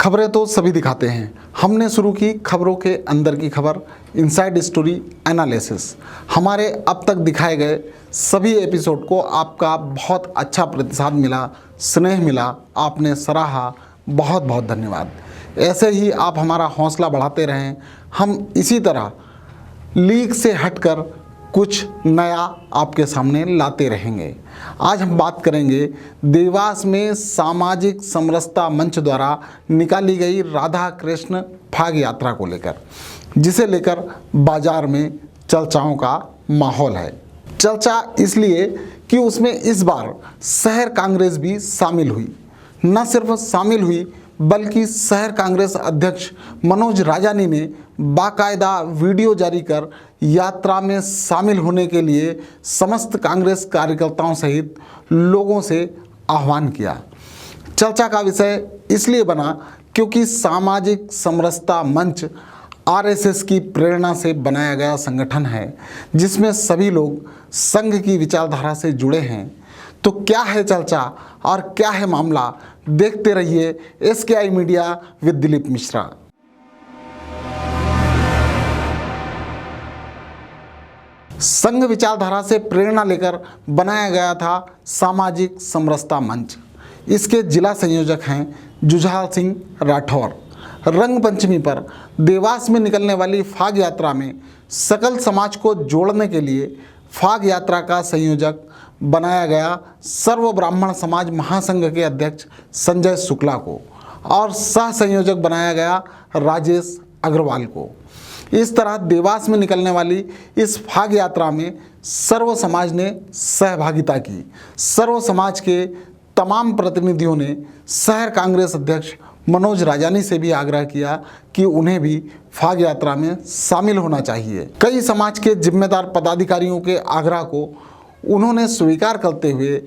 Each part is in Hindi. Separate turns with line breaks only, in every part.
खबरें तो सभी दिखाते हैं। हमने शुरू की खबरों के अंदर की खबर, इनसाइड स्टोरी एनालिसिस। हमारे अब तक दिखाए गए सभी एपिसोड को आपका बहुत अच्छा प्रतिसाद मिला, स्नेह मिला, आपने सराहा, बहुत बहुत धन्यवाद। ऐसे ही आप हमारा हौसला बढ़ाते रहें। हम इसी तरह लीक से हटकर कुछ नया आपके सामने लाते रहेंगे। आज हम बात करेंगे देवास में सामाजिक समरसता मंच द्वारा निकाली गई राधा कृष्ण फाग यात्रा को लेकर, जिसे लेकर बाजार में चर्चाओं का माहौल है। चर्चा इसलिए कि उसमें इस बार शहर कांग्रेस भी शामिल हुई। न सिर्फ शामिल हुई बल्कि शहर कांग्रेस अध्यक्ष मनोज राजानी ने बाकायदा वीडियो जारी कर यात्रा में शामिल होने के लिए समस्त कांग्रेस कार्यकर्ताओं सहित लोगों से आह्वान किया। चर्चा का विषय इसलिए बना क्योंकि सामाजिक समरसता मंच आरएसएस की प्रेरणा से बनाया गया संगठन है, जिसमें सभी लोग संघ की विचारधारा से जुड़े हैं। तो क्या है चर्चा और क्या है मामला, देखते रहिए SKI media with Dilip Mishra. संघ विचारधारा से प्रेरणा लेकर बनाया गया था सामाजिक समरसता मंच। इसके जिला संयोजक हैं जुझार सिंह राठौर। रंग पंचमी पर देवास में निकलने वाली फाग यात्रा में सकल समाज को जोड़ने के लिए फाग यात्रा का संयोजक बनाया गया सर्व ब्राह्मण समाज महासंघ के अध्यक्ष संजय शुक्ला को और सह संयोजक बनाया गया राजेश अग्रवाल को। इस तरह देवास में निकलने वाली इस फाग यात्रा में सर्व समाज ने सहभागिता की। सर्व समाज के तमाम प्रतिनिधियों ने शहर कांग्रेस अध्यक्ष मनोज राजानी से भी आग्रह किया कि उन्हें भी फाग यात्रा में शामिल होना चाहिए। कई समाज के जिम्मेदार पदाधिकारियों के आग्रह को उन्होंने स्वीकार करते हुए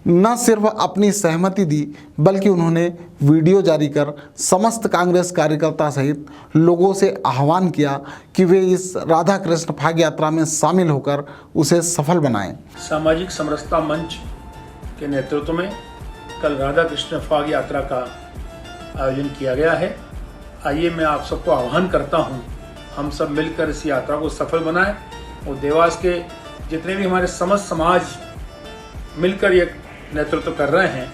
न सिर्फ अपनी सहमति दी बल्कि उन्होंने वीडियो जारी कर समस्त कांग्रेस कार्यकर्ता सहित लोगों से आह्वान किया कि वे इस राधा कृष्ण फाग यात्रा में शामिल होकर उसे सफल बनाएं।
सामाजिक समरसता मंच के नेतृत्व में कल राधा कृष्ण फाग यात्रा का आयोजन किया गया है। आइए मैं आप सबको आह्वान करता हूं, हम सब मिलकर इस यात्रा को सफल बनाएं और देवास के जितने भी हमारे समस्त समाज मिलकर ये नेतृत्व कर रहे हैं,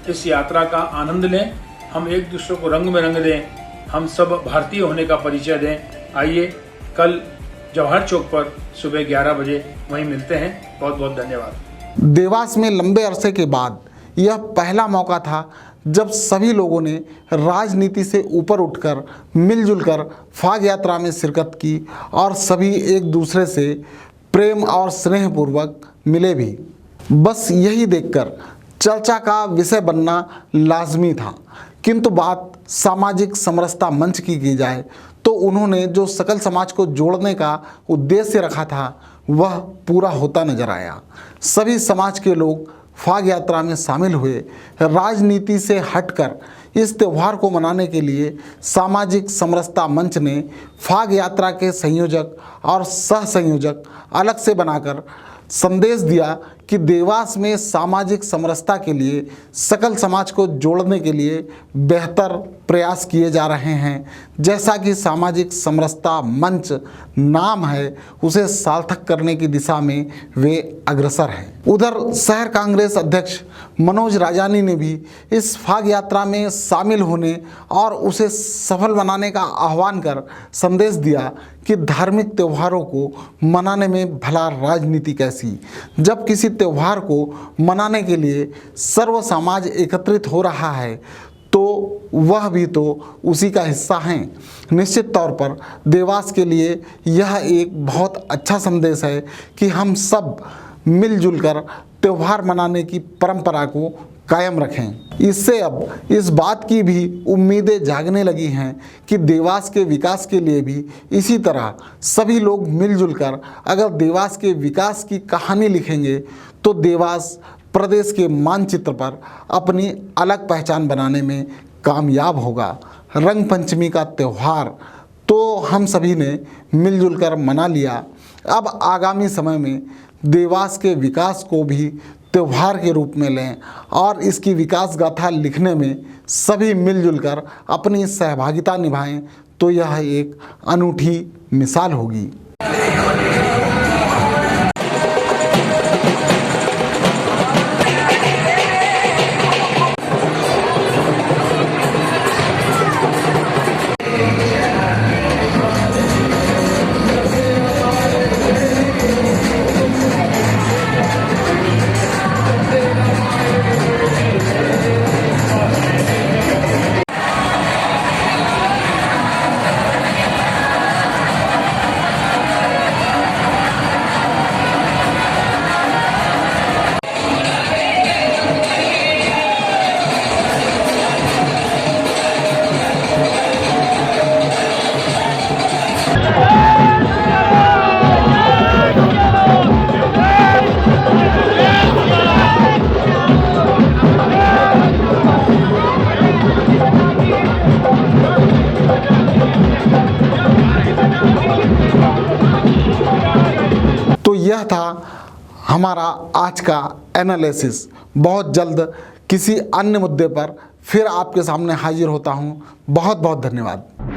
इस यात्रा का आनंद लें। हम एक दूसरे को रंग में रंग दें, हम सब भारतीय होने का परिचय दें। आइए कल जवाहर चौक पर सुबह 11 बजे वहीं मिलते हैं। बहुत बहुत धन्यवाद।
देवास में लंबे अरसे के बाद यह पहला मौका था जब सभी लोगों ने राजनीति से ऊपर उठकर मिलजुल कर फाग यात्रा में शिरकत की और सभी एक दूसरे से प्रेम और स्नेहपूर्वक मिले भी। बस यही देखकर चर्चा का विषय बनना लाजमी था। किंतु बात सामाजिक समरसता मंच की जाए तो उन्होंने जो सकल समाज को जोड़ने का उद्देश्य रखा था वह पूरा होता नजर आया। सभी समाज के लोग फाग यात्रा में शामिल हुए। राजनीति से हटकर इस त्यौहार को मनाने के लिए सामाजिक समरसता मंच ने फाग यात्रा के संयोजक और सह संयोजक अलग से बनाकर संदेश दिया कि देवास में सामाजिक समरसता के लिए सकल समाज को जोड़ने के लिए बेहतर प्रयास किए जा रहे हैं। जैसा कि सामाजिक समरसता मंच नाम है, उसे सार्थक करने की दिशा में वे अग्रसर हैं। उधर शहर कांग्रेस अध्यक्ष मनोज राजानी ने भी इस फाग यात्रा में शामिल होने और उसे सफल बनाने का आह्वान कर संदेश दिया कि धार्मिक त्योहारों को मनाने में भला राजनीति कैसी, जब किसी त्यौहार को मनाने के लिए सर्व समाज एकत्रित हो रहा है तो वह भी तो उसी का हिस्सा हैं। निश्चित तौर पर देवास के लिए यह एक बहुत अच्छा संदेश है कि हम सब मिलजुल कर त्यौहार मनाने की परंपरा को कायम रखें। इससे अब इस बात की भी उम्मीदें जागने लगी हैं कि देवास के विकास के लिए भी इसी तरह सभी लोग मिलजुल कर अगर देवास के विकास की कहानी लिखेंगे तो देवास प्रदेश के मानचित्र पर अपनी अलग पहचान बनाने में कामयाब होगा। रंग पंचमी का त्यौहार तो हम सभी ने मिलजुल कर मना लिया। अब आगामी समय में देवास के विकास को भी त्यौहार के रूप में लें और इसकी विकास गाथा लिखने में सभी मिलजुल कर अपनी सहभागिता निभाएं तो यह एक अनूठी मिसाल होगी। तो यह था हमारा आज का एनालिसिस। बहुत जल्द किसी अन्य मुद्दे पर फिर आपके सामने हाजिर होता हूँ। बहुत बहुत धन्यवाद।